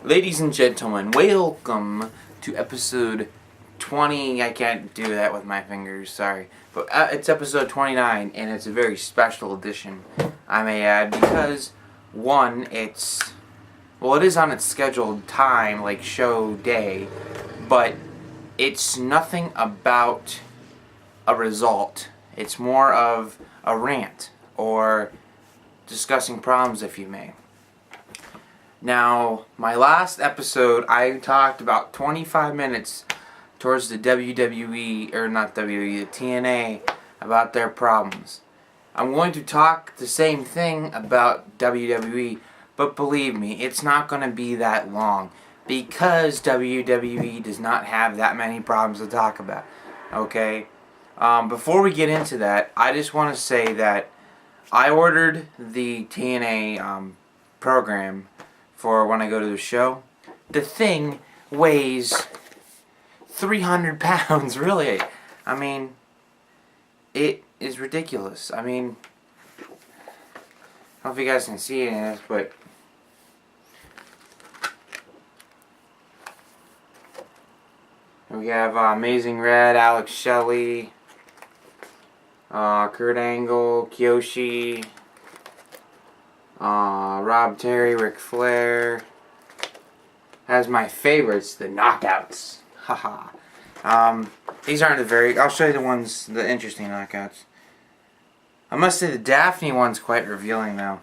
Ladies and gentlemen, welcome to episode 20. I can't do that with my fingers, sorry. But it's episode 29, and it's a very special edition, I may add, because, one, it is on its scheduled time, like show day, but it's nothing about a result. It's more of a rant, or discussing problems, if you may. Now, my last episode, I talked about 25 minutes towards the WWE, or not WWE, the TNA, about their problems. I'm going to talk the same thing about WWE, but believe me, it's not going to be that long, because WWE does not have that many problems to talk about, okay? Before we get into that, I just want to say that I ordered the TNA program for when I go to the show. The thing weighs 300 pounds, really. I mean, it is ridiculous. I mean, I don't know if you guys can see it in this, but we have Amazing Red, Alex Shelley, Kurt Angle, Kiyoshi, Rob Terry, Ric Flair. Has my favorites, the knockouts. Haha. These aren't I'll show you the interesting knockouts. I must say the Daphne one's quite revealing though.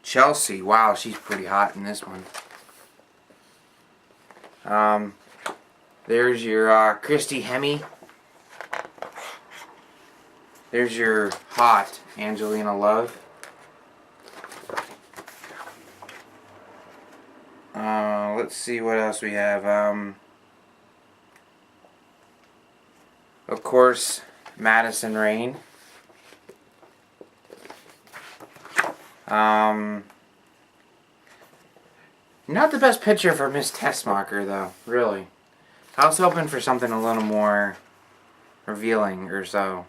Chelsea, wow, she's pretty hot in this one. There's your Christy Hemme. There's your hot Angelina Love. Let's see what else we have. Of course, Madison Rayne. Not the best picture for Miss Tessmacher, though, really. I was hoping for something a little more revealing or so.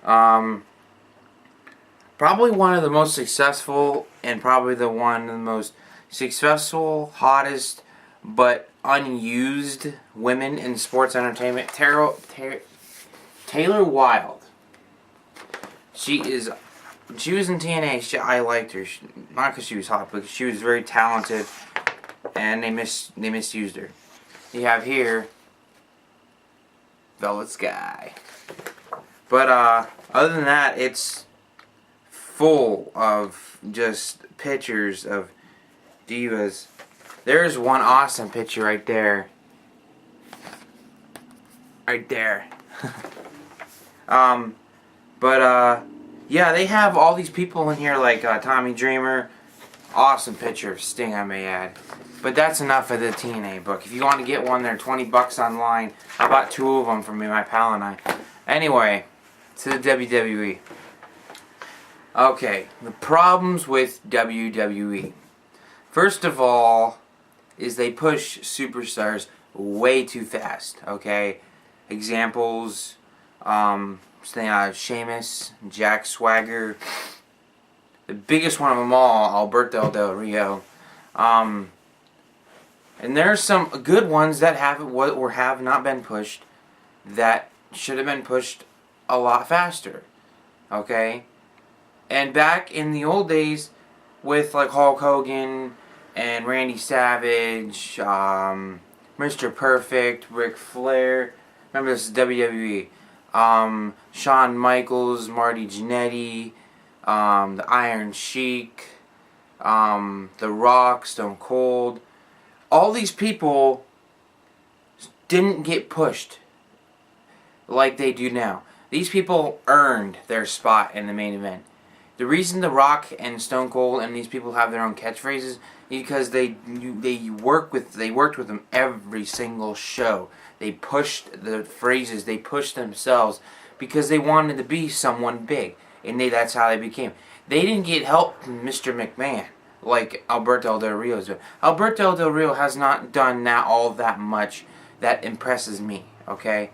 Probably one of the most successful, and probably one of the most successful, hottest, but unused women in sports entertainment, Taylor Wilde. She was in TNA. I liked her, not because she was hot, but she was very talented, and they misused her. You have here Velvet Sky. But other than that, it's full of just pictures of divas. There's one awesome picture right there. Right there. Yeah, they have all these people in here like Tommy Dreamer. Awesome picture of Sting, I may add. But that's enough of the TNA book. If you want to get one, they're $20 online. I bought 2 of them for me, my pal and I. Anyway, to the WWE. Okay, the problems with WWE. First of all, is they push superstars way too fast, okay? Examples, Sheamus, Jack Swagger, the biggest one of them all, Alberto Del Rio. And there's some good ones that have not been pushed that should have been pushed a lot faster, okay? And back in the old days with like Hulk Hogan and Randy Savage, Mr. Perfect, Ric Flair, remember this is WWE, Shawn Michaels, Marty Jannetty, the Iron Sheik, The Rock, Stone Cold. All these people didn't get pushed like they do now. These people earned their spot in the main event. The reason The Rock and Stone Cold and these people have their own catchphrases is because they worked with them every single show. They pushed the phrases, they pushed themselves because they wanted to be someone big, and that's how they became. They didn't get help from Mr. McMahon like Alberto Del Rio's doing. Alberto Del Rio has not done all that much that impresses me, okay?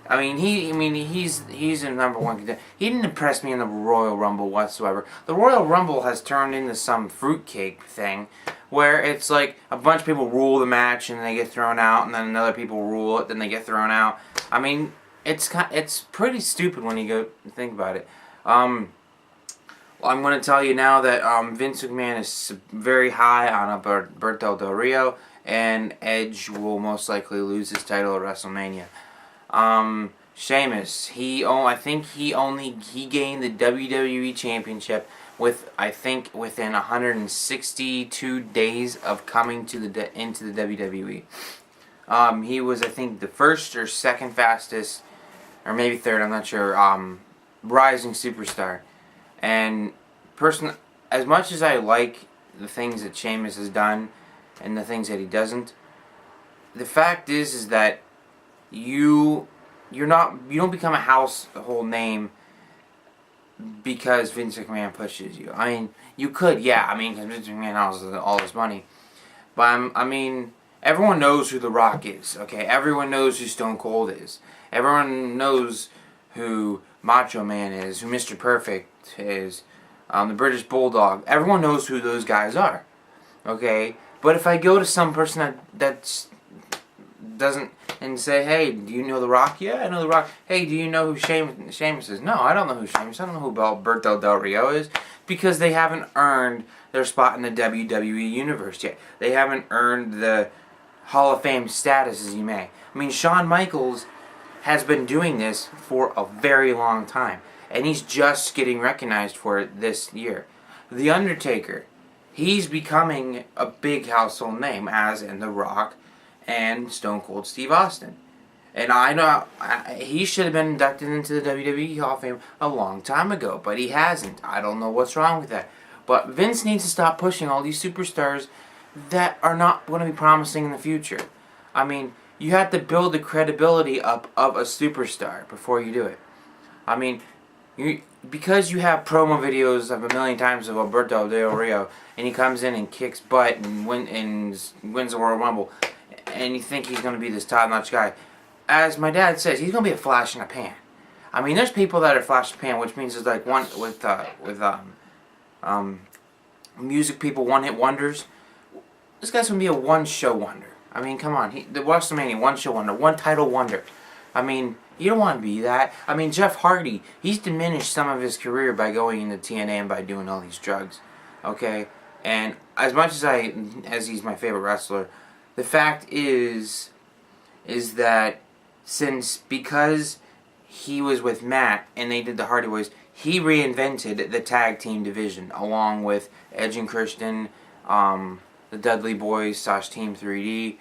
I mean, he's a number one contender. He didn't impress me in the Royal Rumble whatsoever. The Royal Rumble has turned into some fruitcake thing, where it's like a bunch of people rule the match and they get thrown out, and then other people rule it, then they get thrown out. I mean, it's pretty stupid when you go think about it. Well, I'm going to tell you now that Vince McMahon is very high on Alberto Del Rio, and Edge will most likely lose his title at WrestleMania. Sheamus, I think he gained the WWE Championship within 162 days of coming to into the WWE. He was, I think, the first or second fastest, or maybe third, I'm not sure, rising superstar. And as much as I like the things that Sheamus has done and the things that he doesn't, the fact is that you don't become a household name because Vince McMahon pushes you. I mean, you could, yeah. I mean, because Vince McMahon has all this money, but I mean, everyone knows who The Rock is. Okay, everyone knows who Stone Cold is. Everyone knows who Macho Man is, who Mr. Perfect is, the British Bulldog. Everyone knows who those guys are. Okay, but if I go to some person that doesn't and say, hey, do you know The Rock? Yeah, I know The Rock. Hey, do you know who Sheamus is? No, I don't know who Sheamus. I don't know who Alberto Del Rio is, because they haven't earned their spot in the WWE universe yet. They haven't earned the Hall of Fame status, as you may. I mean, Shawn Michaels has been doing this for a very long time, and he's just getting recognized for it this year. The Undertaker, he's becoming a big household name, as in The Rock and Stone Cold Steve Austin. And I know he should have been inducted into the WWE Hall of Fame a long time ago, but he hasn't. I don't know what's wrong with that. But Vince needs to stop pushing all these superstars that are not going to be promising in the future. I mean, you have to build the credibility up of a superstar before you do it. I mean, because you have promo videos of a million times of Alberto Del Rio, and he comes in and kicks butt and wins the Royal Rumble, and you think he's going to be this top-notch guy. As my dad says, he's going to be a flash in a pan. I mean, there's people that are flash in a pan, which means it's like one with music people, one-hit wonders. This guy's going to be a one-show wonder. I mean, come on. The WrestleMania, one-show wonder, one-title wonder. I mean, you don't want to be that. I mean, Jeff Hardy, he's diminished some of his career by going into TNA and by doing all these drugs. Okay? And as much as he's my favorite wrestler, the fact is that because he was with Matt and they did the Hardy Boys, he reinvented the tag team division along with Edge and Christian, the Dudley Boys / Team 3D.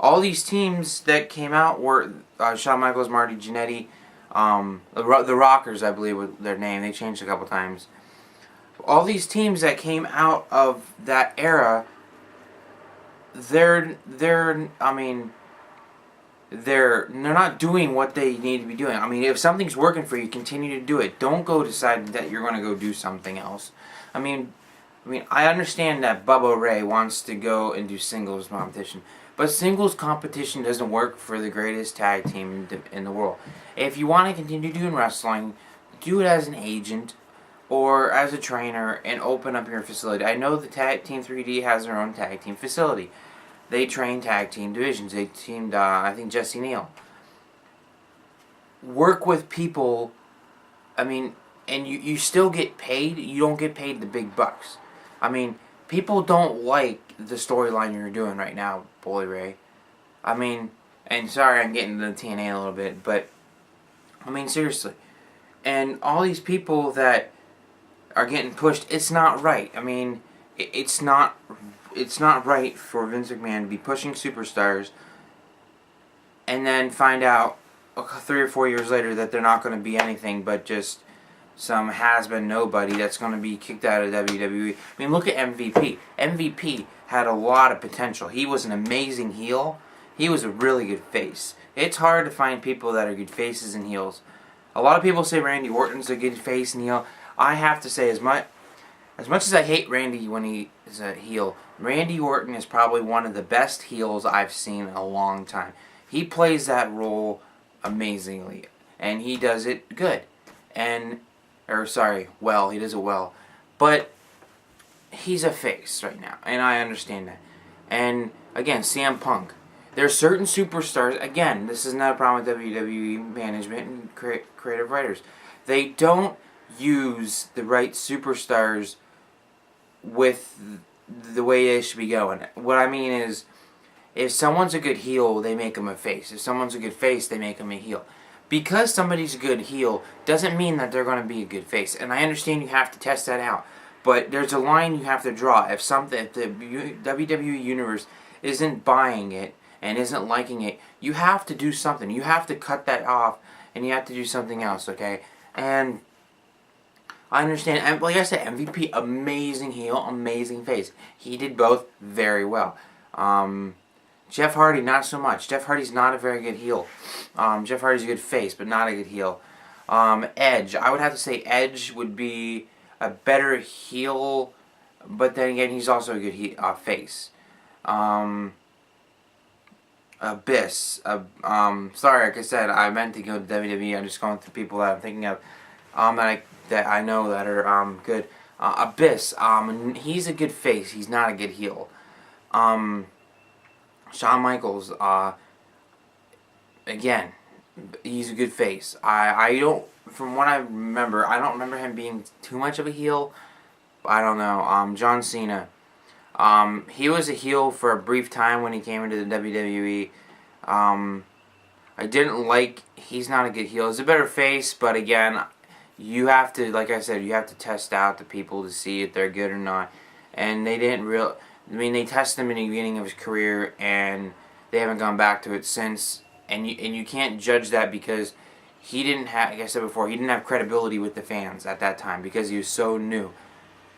All these teams that came out were Shawn Michaels, Marty Jannetty, the Rockers, I believe, was their name. They changed a couple times. All these teams that came out of that era, they're not doing what they need to be doing. I mean, if something's working for you, continue to do it. Don't go decide that you're going to go do something else. I mean, I understand that Bubba Ray wants to go and do singles competition, but singles competition doesn't work for the greatest tag team in the world. If you want to continue doing wrestling, do it as an agent or as a trainer and open up your facility. I know the Tag Team 3D has their own tag team facility. They train tag team divisions. They teamed, I think, Jesse Neal. Work with people, I mean, and you still get paid. You don't get paid the big bucks. I mean, people don't like the storyline you're doing right now, Bully Ray. I mean, and sorry I'm getting into the TNA a little bit, but, I mean, seriously. And all these people that are getting pushed, it's not right. I mean, it's not right for Vince McMahon to be pushing superstars and then find out 3 or 4 years later that they're not going to be anything but just some has-been nobody that's going to be kicked out of WWE. I mean, look at MVP. MVP had a lot of potential. He was an amazing heel. He was a really good face. It's hard to find people that are good faces and heels. A lot of people say Randy Orton's a good face and heel. I have to say, as much as I hate Randy when he is a heel, Randy Orton is probably one of the best heels I've seen in a long time. He plays that role amazingly. and he does it good. Well, he does it well. But he's a face right now, and I understand that. And again, CM Punk. There are certain superstars, again, this is not a problem with WWE management and creative writers. They don't use the right superstars with the way they should be going. What I mean is, if someone's a good heel, they make them a face. If someone's a good face, they make them a heel. Because somebody's a good heel doesn't mean that they're going to be a good face. And I understand you have to test that out. But there's a line you have to draw. If the WWE Universe isn't buying it and isn't liking it, you have to do something. You have to cut that off, and you have to do something else, okay? And I understand, and like I said, MVP, amazing heel, amazing face. He did both very well. Jeff Hardy, not so much. Jeff Hardy's not a very good heel. Jeff Hardy's a good face, but not a good heel. Edge, I would have to say Edge would be a better heel, but then again, he's also a good face. Abyss. Sorry, like I said, I meant to go to WWE. I'm just going through people that I'm thinking of that I know that are good. Abyss. He's a good face. He's not a good heel. Shawn Michaels. Again, he's a good face. I don't. From what I remember, I don't remember him being too much of a heel. I don't know. John Cena. He was a heel for a brief time when he came into the WWE. I didn't like. He's not a good heel. He's a better face, but again, you have to, like I said, you have to test out the people to see if they're good or not. And they didn't they tested him in the beginning of his career, and they haven't gone back to it since. And you can't judge that because he didn't have, like I said before, he didn't have credibility with the fans at that time because he was so new.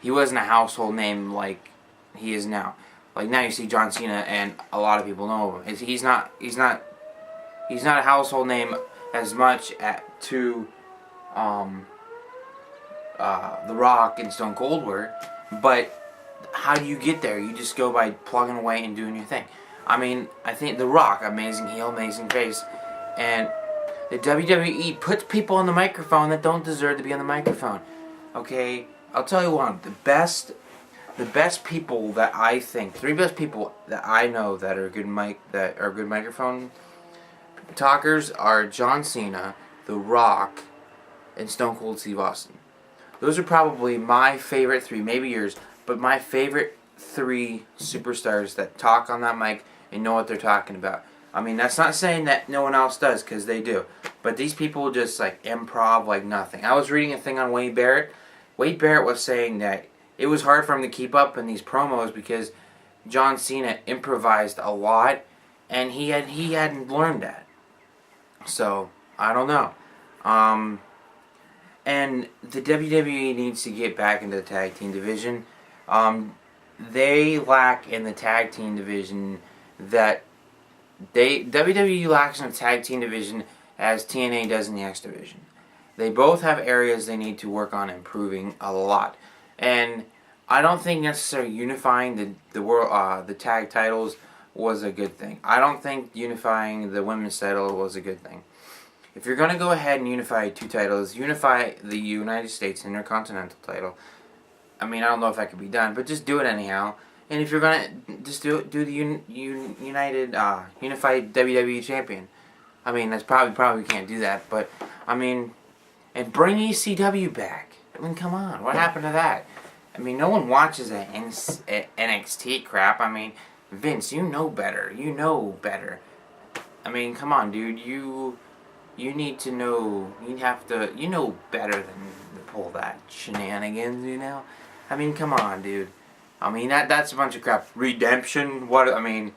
He wasn't a household name like he is now. Like now you see John Cena and a lot of people know him. He's not a household name as much to The Rock and Stone Cold were, but how do you get there? You just go by plugging away and doing your thing. I mean, I think The Rock, amazing heel, amazing face, and the WWE puts people on the microphone that don't deserve to be on the microphone. Okay, I'll tell you what, the best people that I think, 3 best people that I know that are good microphone talkers are John Cena, The Rock, and Stone Cold Steve Austin. Those are probably my favorite 3, maybe yours, but my favorite 3 superstars that talk on that mic and know what they're talking about. I mean, that's not saying that no one else does, because they do. But these people just, like, improv like nothing. I was reading a thing on Wade Barrett. Wade Barrett was saying that it was hard for him to keep up in these promos because John Cena improvised a lot, and he hadn't learned that. So, I don't know. And the WWE needs to get back into the tag team division. They lack in the tag team division that WWE lacks in the tag team division as TNA does in the X division. They both have areas they need to work on improving a lot. And I don't think necessarily unifying the tag titles was a good thing. I don't think unifying the women's title was a good thing. If you're going to go ahead and unify 2 titles, unify the United States Intercontinental title. I mean, I don't know if that could be done, but just do it anyhow. And if you're going to just do the unified WWE champion. I mean, that's probably can't do that, but I mean, and bring ECW back. I mean, come on, what happened to that? I mean, no one watches that NXT crap. I mean, Vince, you know better. You know better. I mean, come on, dude. You need to know. You know better than to pull that shenanigans. You know. I mean, come on, dude. I mean, that's a bunch of crap. Redemption. What? I mean,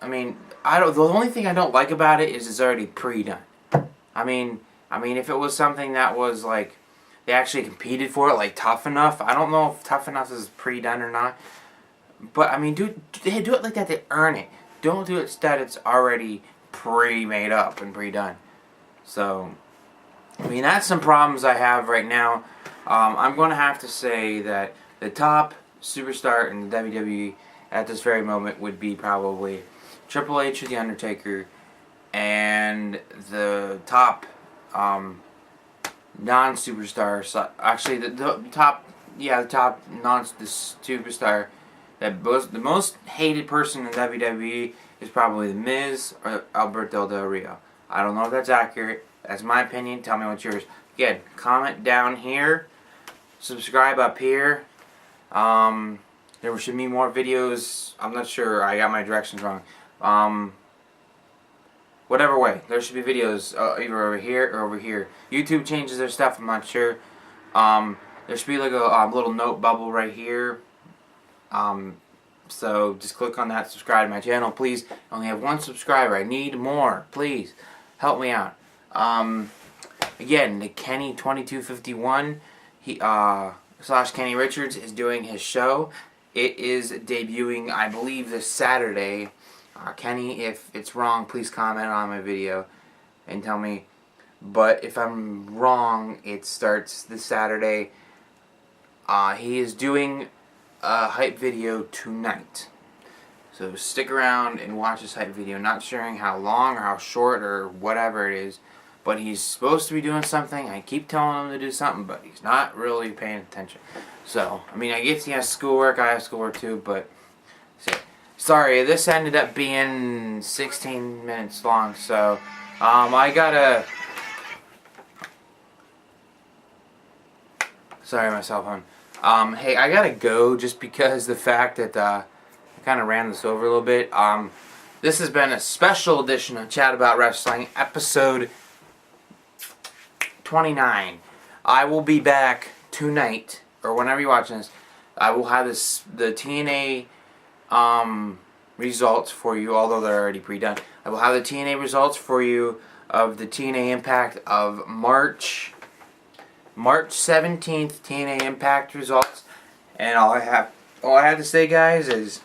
I don't. The only thing I don't like about it is it's already pre-done. I mean, if it was something that was like they actually competed for it, like Tough Enough. I don't know if Tough Enough is pre-done or not. But I mean, they do it like that. They earn it. Don't do it that it's already pre-made up and pre-done. So, I mean, that's some problems I have right now. I'm going to have to say that the top superstar in the WWE at this very moment would be probably Triple H or The Undertaker, and the top non-superstar. So actually, the top, yeah, the top superstar that the most hated person in WWE is probably The Miz or Alberto Del Rio. I don't know if that's accurate. That's my opinion. Tell me what's yours. Again, comment down here. Subscribe up here. There should be more videos. I'm not sure. I got my directions wrong. Whatever way, there should be videos either over here or over here. YouTube changes their stuff. I'm not sure. There should be like a little note bubble right here. So just click on that. Subscribe to my channel, please. I only have 1 subscriber. I need more. Please help me out. Again, the Kenny2251. He / Kenny Richards is doing his show. It is debuting, I believe, this Saturday. Kenny, if it's wrong, please comment on my video and tell me. But if I'm wrong, it starts this Saturday. He is doing a hype video tonight. So stick around and watch this hype video. Not sure how long or how short or whatever it is. But he's supposed to be doing something. I keep telling him to do something, but he's not really paying attention. So, I mean, I guess he has schoolwork. I have schoolwork too, but... Sorry, this ended up being 16 minutes long, so... I gotta... Sorry, my cell phone. Hey, I gotta go just because the fact that, I kind of ran this over a little bit. This has been a special edition of Chat About Wrestling, episode 29. I will be back tonight, or whenever you're watching this. I will have the TNA results for you, although they're already pre-done. I will have the TNA results for you of the TNA Impact of March 17th TNA Impact results. And all I have to say, guys, is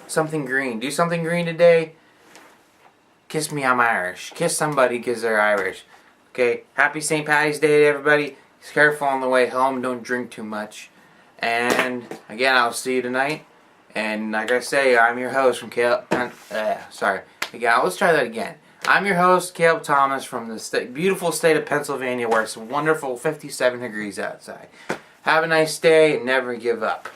something green. Do something green today. Kiss me, I'm Irish. Kiss somebody because they're Irish. Okay, happy St. Patty's Day to everybody. Be careful on the way home. Don't drink too much. And again, I'll see you tonight. And like I say, I'm your host from Caleb. Sorry. Again, let's try that again. I'm your host, Caleb Thomas, from the beautiful state of Pennsylvania, where it's a wonderful 57 degrees outside. Have a nice day and never give up.